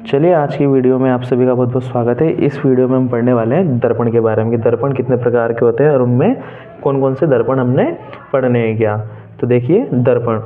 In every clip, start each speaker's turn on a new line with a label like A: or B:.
A: चलिए आज की वीडियो में आप सभी का बहुत बहुत स्वागत है। इस वीडियो में हम पढ़ने वाले हैं दर्पण के बारे में कि दर्पण कितने प्रकार के होते हैं और उनमें कौन कौन से दर्पण हमने पढ़ने हैं क्या। तो देखिए दर्पण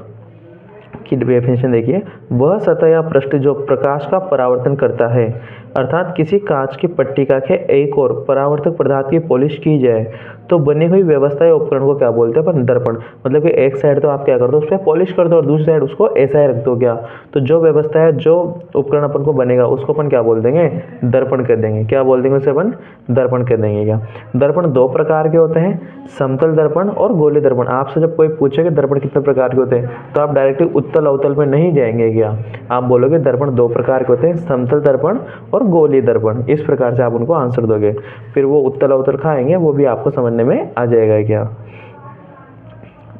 A: की डेफिनेशन देखिए, वह सतह या पृष्ठ जो प्रकाश का परावर्तन करता है, अर्थात किसी कांच की पट्टिका के एक और परावर्तक पदार्थ की पॉलिश की जाए तो बनी हुई व्यवस्था या उपकरण को क्या बोलते हैं अपन? दर्पण। मतलब कि एक साइड तो आप क्या कर दो, उस पर पॉलिश कर दो और दूसरी साइड उसको ऐसा ही रख दो क्या, तो जो व्यवस्था है, जो उपकरण अपन को बनेगा उसको अपन क्या बोल देंगे? दर्पण कर देंगे। क्या बोल देंगे उसे अपन? दर्पण कर देंगे क्या। दर्पण दो प्रकार के होते हैं, समतल दर्पण और गोलीय दर्पण। आपसे जब कोई पूछे कि दर्पण कितने प्रकार के होते हैं तो आप डायरेक्टली उत्तल अवतल में नहीं जाएंगे क्या, आप बोलोगे दर्पण दो प्रकार के होते हैं, समतल दर्पण और गोलीय दर्पण। इस प्रकार से आप उनको आंसर दोगे, फिर वो उत्तल अवतल खाएंगे, वो भी आपको समझने में आ जाएगा क्या।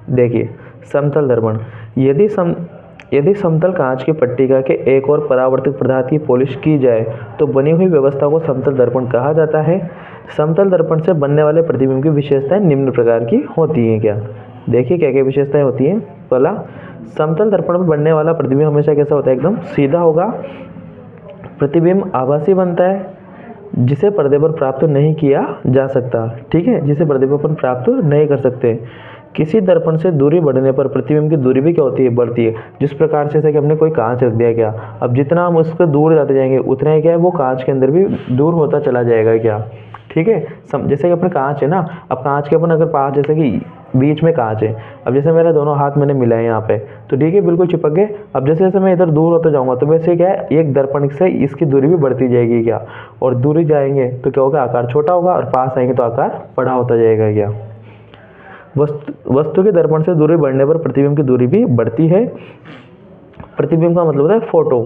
A: देखिए समतल दर्पण, यदि समतल कांच की पट्टिका के एक और परावर्तक पदार्थ की पॉलिश की जाए तो बनी हुई व्यवस्था को समतल दर्पण कहा जाता है। समतल दर्पण से बनने वाले प्रतिबिंब की विशेषताएं निम्न प्रकार की होती हैं क्या। देखिए क्या क्या विशेषताएं होती हैं। पहला, समतल दर्पण में बनने वाला प्रतिबिंब हमेशा कैसा होता है? एकदम सीधा होगा। प्रतिबिंब आभासी बनता है, जिसे पर्दे पर प्राप्त नहीं किया जा सकता। ठीक है, जिसे पर्दे पर प्राप्त नहीं कर सकते। किसी दर्पण से दूरी बढ़ने पर प्रतिबिंब की दूरी भी क्या होती है? बढ़ती है। जिस प्रकार से जैसे कि हमने कोई कांच रख दिया क्या, अब जितना हम उससे दूर जाते जाएंगे उतना ही क्या है, वो कांच के अंदर भी दूर होता चला जाएगा क्या। ठीक है, जैसे कि अपने कांच है ना, अब कांच के अपन अगर पास, जैसे कि बीच में कांच है, अब जैसे मेरे दोनों हाथ मैंने मिलाए यहाँ पे, तो ठीक है बिल्कुल चिपक गए। अब जैसे जैसे मैं इधर दूर होता जाऊंगा तो वैसे क्या है, एक दर्पण से इसकी दूरी भी बढ़ती जाएगी क्या, और दूरी जाएंगे तो क्या होगा, आकार छोटा होगा, और पास आएंगे तो आकार बड़ा होता जाएगा क्या। वस्तु के दर्पण से दूरी बढ़ने पर प्रतिबिंब की दूरी भी बढ़ती है। प्रतिबिंब का मतलब होता है फोटो,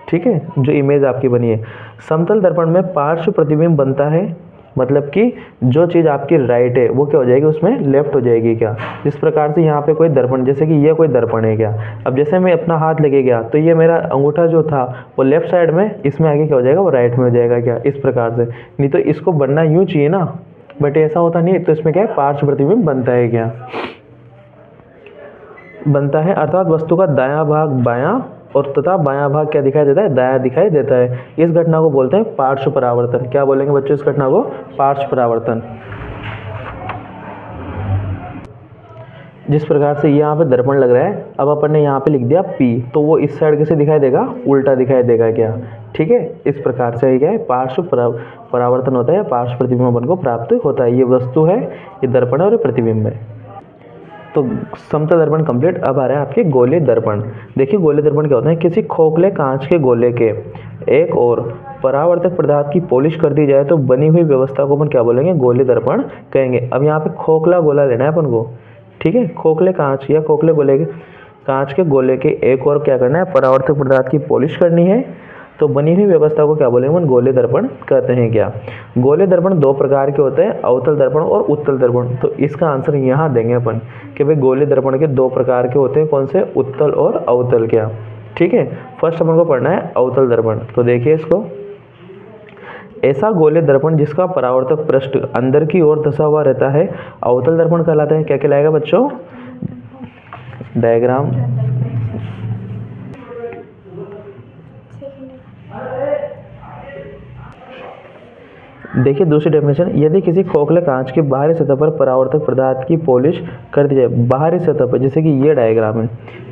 A: ठीक है, जो इमेज आपकी बनी है। समतल दर्पण में पार्श्व प्रतिबिंब बनता है, मतलब कि जो चीज़ आपकी राइट है वो क्या हो जाएगी, उसमें लेफ्ट हो जाएगी क्या। जिस प्रकार से यहाँ पे कोई दर्पण, जैसे कि ये कोई दर्पण है क्या, अब जैसे मैं अपना हाथ लेके गया तो ये मेरा अंगूठा जो था वो लेफ्ट साइड में, इसमें आगे क्या हो जाएगा, वो राइट में हो जाएगा क्या। इस प्रकार से, नहीं तो इसको बनना यूँ चाहिए ना, बट ऐसा होता नहीं है, तो इसमें क्या है, पार्श्व प्रतिबिंब बनता है क्या, बनता है। अर्थात वस्तु का दायां भाग बायां और तथा बायां भाग क्या दिखाई देता है, दायां दिखाई देता है। इस घटना को बोलते हैं पार्श्व परावर्तन। क्या बोलेंगे बच्चों इस घटना को? पार्श्व परावर्तन। जिस प्रकार से यहाँ पे दर्पण लग रहा है, अब अपन ने यहाँ पे लिख दिया P, तो वो इस साइड कैसे दिखाई देगा, उल्टा दिखाई देगा क्या। ठीक है, इस प्रकार से क्या है, पार्श्व परावर्तन होता है, पार्श्व प्रतिबिंब अपन को प्राप्त होता है। ये वस्तु है, ये दर्पण है और ये प्रतिबिंब है। तो समतल दर्पण कंप्लीट। अब आ रहा है आपके गोलीय दर्पण। देखिए गोलीय दर्पण क्या होता है, किसी खोखले कांच के गोले के एक और परावर्तक पदार्थ की पॉलिश कर दी जाए तो बनी हुई व्यवस्था को अपन क्या बोलेंगे, गोलीय दर्पण कहेंगे। अब यहाँ पे खोखला गोला लेना है अपन को, ठीक है, खोखले कांच या खोखले गोले के, कांच के गोले के एक और क्या करना है, परावर्तक पदार्थ की पॉलिश करनी है, तो बनी हुई व्यवस्था को क्या बोलेंगे, हम गोलीय दर्पण कहते हैं क्या। गोलीय दर्पण दो प्रकार के होते हैं, अवतल दर्पण और उत्तल दर्पण। तो इसका आंसर यहाँ देंगे अपन कि भाई गोलीय दर्पण के दो प्रकार के होते हैं, कौन से, उत्तल और अवतल क्या। ठीक है, फर्स्ट अपन को पढ़ना है अवतल दर्पण। तो देखिए इसको, ऐसा गोलीय दर्पण जिसका परावर्तक पृष्ठ अंदर की ओर धंसा हुआ रहता है अवतल दर्पण कहलाता है। क्या कहलाएगा बच्चों? डायग्राम। देखिए दूसरी डेफिनेशन, यदि किसी खोखले कांच की बाहरी सतह पर परावर्तक पदार्थ की पॉलिश कर दी जाए, बाहरी सतह पर, जैसे कि ये डायग्राम है,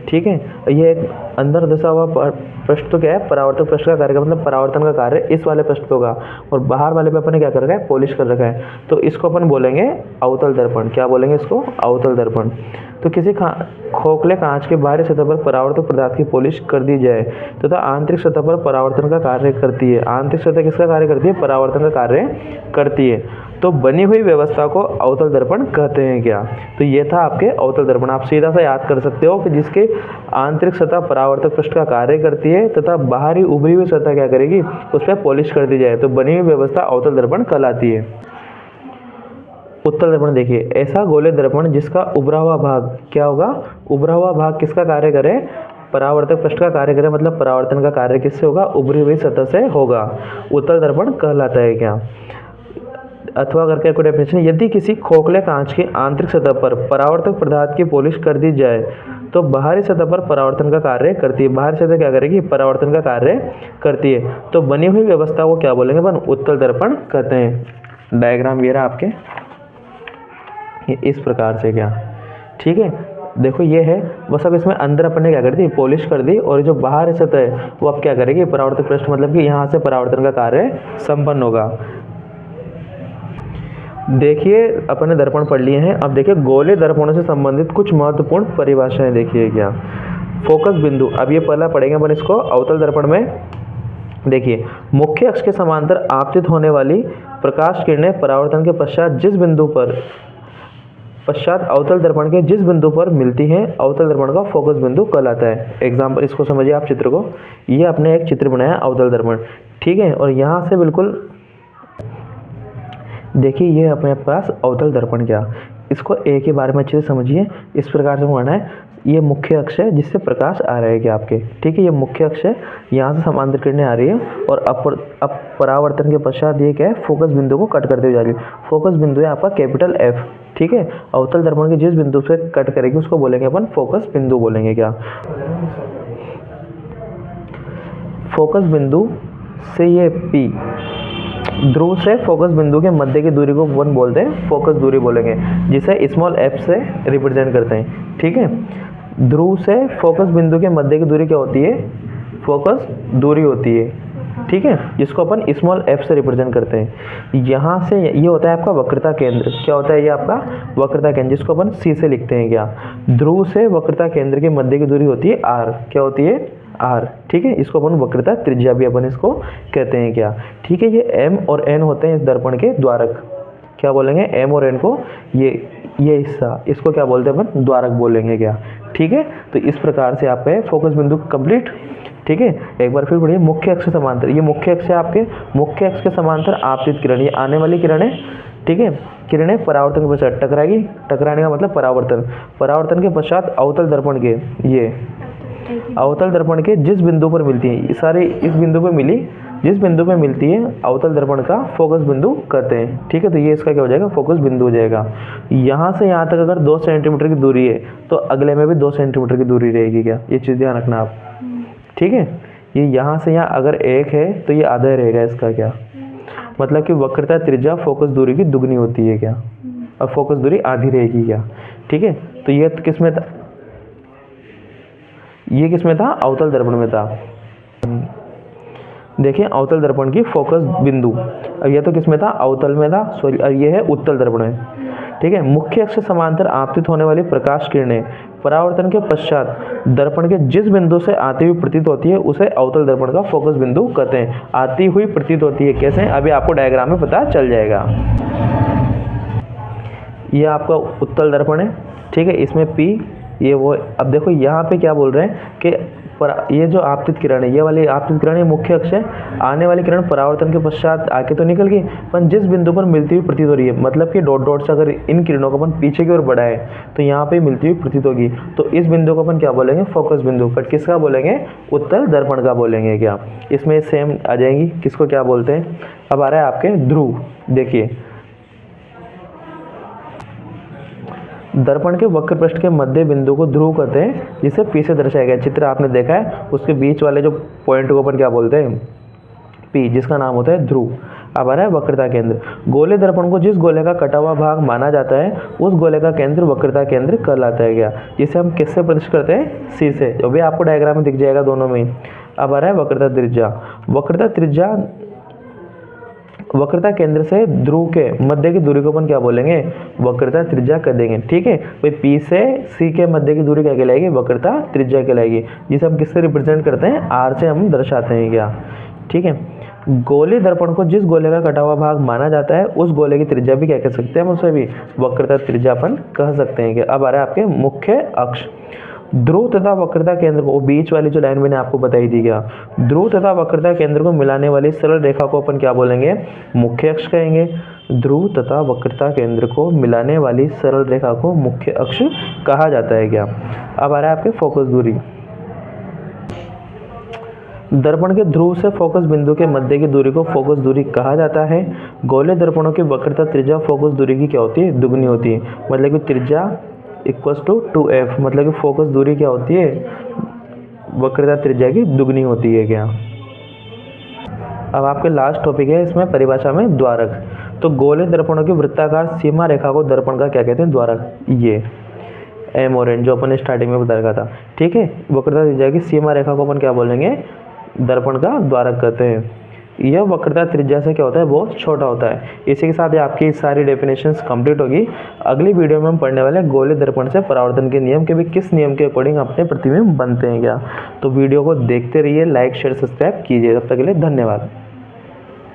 A: ठीक है, ये एक अंदर धंसा हुआ पृष्ठ तो क्या है, परावर्तक पृष्ठ का कार्य, मतलब परावर्तन का कार्य इस वाले पृष्ठ पे होगा, और बाहर वाले पे अपन ने क्या कर रखा है, पॉलिश कर रखा है, तो इसको अपन बोलेंगे अवतल दर्पण। क्या बोलेंगे इसको? अवतल दर्पण। तो किसी खोखले कांच के बाहरी सतह पर परावर्तक पदार्थ की पॉलिश कर दी जाए तथा आंतरिक सतह पर परावर्तन का कार्य करती है। आंतरिक सतह किसका कार्य करती है? परावर्तन का कार्य करती है, तो बनी हुई व्यवस्था को अवतल दर्पण कहते हैं क्या। तो ये था आपके अवतल दर्पण। आप सीधा सा याद कर सकते हो कि जिसके आंतरिक सतह परावर्तक पृष्ठ का कार्य करती है तथा बाहरी उभरी हुई सतह क्या करेगी, उस पर पॉलिश कर दी जाए, तो बनी हुई व्यवस्था अवतल दर्पण कहलाती है। उत्तल दर्पण देखिए, ऐसा गोलीय दर्पण जिसका उभरा हुआ भाग क्या होगा, उभरा हुआ भाग किसका कार्य करे, परावर्तक पृष्ठ का कार्य करे, मतलब परावर्तन का कार्य किससे होगा, उभरी हुई सतह से होगा, उत्तल दर्पण कहलाता है क्या। अथवा करके कोई डेफिनेशन, यदि किसी खोखले कांच की आंतरिक सतह पर परावर्तक पदार्थ की पॉलिश कर दी जाए तो बाहरी सतह पर परावर्तन का कार्य करती है। बाहरी सतह क्या करेगी? परावर्तन का कार्य करती है। तो बनी हुई व्यवस्था को क्या बोलेंगे अपन? उत्तल दर्पण कहते हैं। डायग्राम ये रहा आपके, ये इस प्रकार से क्या, ठीक है। देखो ये है, बस अब इसमें अंदर अपन ने क्या कर दी? पॉलिश कर दी, और जो बाहर सतह है वो अब क्या करेगी? परावर्तक पृष्ठ, मतलब कि यहाँ से परावर्तन का कार्य संपन्न होगा। देखिए अपन ने दर्पण पढ़ लिए हैं। अब देखिए गोले दर्पणों से संबंधित कुछ महत्वपूर्ण परिभाषाएं। देखिए क्या, फोकस बिंदु, अब ये पहला पढ़ेंगे अपन इसको अवतल दर्पण में। देखिए, मुख्य अक्ष के समांतर आपतित होने वाली प्रकाश किरणें परावर्तन के पश्चात अवतल दर्पण के जिस बिंदु पर मिलती हैं, अवतल दर्पण का फोकस बिंदु कहलाता है। एग्जाम्पल, इसको समझिए आप चित्र को। ये आपने एक चित्र बनाया अवतल दर्पण, ठीक है, और यहाँ से बिल्कुल देखिए ये अपने पास अवतल दर्पण क्या, इसको एक ही बारे में अच्छे से समझिए। इस प्रकार से होना है, ये मुख्य अक्ष है जिससे प्रकाश आ रहा है क्या आपके, ठीक है, ये मुख्य अक्ष है, यहाँ से समांतर किरणें आ रही है, और अब परावर्तन के पश्चात ये क्या है? फोकस बिंदु को कट करते हुए जा रही है। फोकस बिंदु है आपका कैपिटल F, ठीक है। अवतल दर्पण के जिस बिंदु से कट करेगी उसको बोलेंगे अपन फोकस बिंदु बोलेंगे क्या। फोकस बिंदु से ये P, ध्रुव से फोकस बिंदु के मध्य की दूरी को अपन बोलते हैं फोकस दूरी बोलेंगे, जिसे स्मॉल f से रिप्रेजेंट करते हैं, ठीक है। ध्रुव से फोकस बिंदु के मध्य की दूरी क्या होती है? फोकस दूरी होती है, ठीक है, जिसको अपन स्मॉल f से रिप्रेजेंट करते हैं। यहाँ से ये होता है आपका वक्रता केंद्र। क्या होता है ये आपका? वक्रता केंद्र, जिसको अपन C से लिखते हैं क्या। ध्रुव से वक्रता केंद्र के मध्य की दूरी होती है r। क्या होती है? r, ठीक है। इसको अपन वक्रता त्रिज्या भी अपन इसको कहते हैं क्या, ठीक है। ये m और n होते हैं इस दर्पण के द्वारक। क्या बोलेंगे? m और n को, ये हिस्सा, इसको क्या बोलते हैं अपन? द्वारक बोलेंगे क्या, ठीक है। तो इस प्रकार से आपका फोकस बिंदु कंप्लीट, ठीक है। एक बार फिर पढ़िए, मुख्य अक्ष समांतर, ये मुख्य अक्ष है आपके, मुख्य अक्ष के समांतर आपतित किरण, ये आने वाली किरणें, ठीक है, किरणें परावर्तन के पश्चात टकराएगी। टकराने का मतलब परावर्तन के पश्चात अवतल दर्पण के, ये अवतल दर्पण के जिस बिंदु पर मिलती है, सारे इस बिंदु पर मिली, जिस बिंदु पे मिलती है अवतल दर्पण का फोकस बिंदु कहते हैं, ठीक है। तो ये इसका क्या हो जाएगा? फोकस बिंदु हो जाएगा। यहाँ से यहाँ तक अगर 2 सेंटीमीटर की दूरी है तो अगले में भी 2 सेंटीमीटर की दूरी रहेगी क्या, ये चीज़ ध्यान रखना आप, ठीक है। ये यहाँ से यहाँ अगर 1 है तो ये आधा रहेगा इसका क्या, मतलब कि वक्रता त्रिज्या फोकस दूरी की दुगनी होती है क्या, और फोकस दूरी आधी रहेगी क्या, ठीक है। तो ये किस में था? ये किस में था? अवतल दर्पण में था। देखिए अवतल दर्पण की फोकस बिंदु, अब ये तो किस में था? अवतल में था, सॉरी, और ये है उत्तल दर्पण में, ठीक है। मुख्य अक्ष से समांतर आपतित होने वाली प्रकाश किरणें परावर्तन के पश्चात दर्पण के जिस बिंदु से आती हुई प्रतीत होती है उसे अवतल दर्पण का फोकस बिंदु कहते हैं। आती हुई प्रतीत होती है कैसे? अभी आपको डायग्राम में पता चल जाएगा। ये आपका उत्तल दर्पण है, ठीक है, इसमें P, ये वो। अब देखो यहाँ पे क्या बोल रहे हैं कि ये जो आपतित किरण है, ये वाली आपतित किरण है मुख्य अक्ष है, आने वाली किरण परावर्तन के पश्चात आके तो निकल गई, पर जिस बिंदु पर मिलती हुई प्रतीत हो रही है, मतलब कि डॉट डॉट से अगर इन किरणों को अपन पीछे की ओर बढ़ाए तो यहाँ पे मिलती हुई प्रतीत होगी, तो इस बिंदु को अपन क्या बोलेंगे? फोकस बिंदु। बट किसका बोलेंगे? उत्तल दर्पण का बोलेंगे क्या। इसमें सेम आ जाएंगी, किसको क्या बोलते हैं। अब आ रहा है आपके ध्रुव। देखिए दर्पण के वक्र पृष्ठ के मध्य बिंदु को ध्रुव कहते हैं, जिसे P से दर्शाया गया। चित्र आपने देखा है, उसके बीच वाले जो पॉइंट को अपन क्या बोलते हैं? P, जिसका नाम होता है ध्रुव। अब आ रहा है वक्रता केंद्र। गोले दर्पण को जिस गोले का कटा हुआ भाग माना जाता है उस गोले का केंद्र वक्रता केंद्र कहलाता है क्या, जिसे हम किससे प्रदर्शित करते हैं? C से, जो भी आपको डायग्राम में दिख जाएगा दोनों में। अब आ रहा है वक्रता त्रिज्या। वक्रता त्रिज्या, वक्रता केंद्र से ध्रुव के मध्य की दूरी को अपन क्या बोलेंगे? वक्रता त्रिज्या कह देंगे, ठीक है। भाई P से C के मध्य की दूरी क्या कहलाएगी? वक्रता त्रिज्या कहलाएगी, जिसे हम किससे रिप्रेजेंट करते हैं? R से हम दर्शाते हैं क्या, ठीक है। गोले दर्पण को जिस गोले का कटा हुआ भाग माना जाता है उस गोले की त्रिज्या भी क्या कह सकते हैं? हम उसे भी वक्रता त्रिज्या अपन कह सकते हैं। अब आ रहा है आपके मुख्य अक्ष। ध्रुव तथा वक्रता केंद्र को, बीच वाली जो लाइन मैंने आपको बताई थी क्या, ध्रुव तथा वक्रता केंद्र को मिलाने वाली सरल रेखा को अपन क्या बोलेंगे? मुख्य अक्ष कहेंगे। ध्रुव तथा वक्रता केंद्र को मिलाने वाली सरल रेखा को मुख्य अक्ष कहा जाता है क्या। अब आ रहा है आपके फोकस दूरी। दर्पण के ध्रुव से फोकस बिंदु के मध्य की दूरी को फोकस दूरी कहा जाता है। गोले दर्पणों की वक्रता त्रिज्या फोकस दूरी की क्या होती है? दुगनी होती है, मतलब कि त्रिज्या इक्वल्स टू 2f, मतलब कि फोकस दूरी क्या होती है, वक्रता त्रिज्या की दुगनी होती है क्या। अब आपके लास्ट टॉपिक है इसमें परिभाषा में द्वारक। तो गोले दर्पणों की वृत्ताकार सीमा रेखा को दर्पण का क्या कहते हैं, द्वारक। ये एम और एन जो अपन ने स्टार्टिंग में बता रखा था, ठीक है। वक्रता त्रिज्या की सीमा रेखा को अपन क्या बोलेंगे, दर्पण का द्वारक कहते हैं। यह वक्रता त्रिज्या से क्या होता है, बहुत छोटा होता है। इसी के साथ ही आपकी सारी डेफिनेशंस कंप्लीट होगी। अगली वीडियो में हम पढ़ने वाले हैं गोले दर्पण से परावर्तन के नियम के भी किस नियम के अकॉर्डिंग अपने प्रतिबिंब बनते हैं क्या। तो वीडियो को देखते रहिए, लाइक शेयर सब्सक्राइब कीजिए। तब तक के लिए धन्यवाद।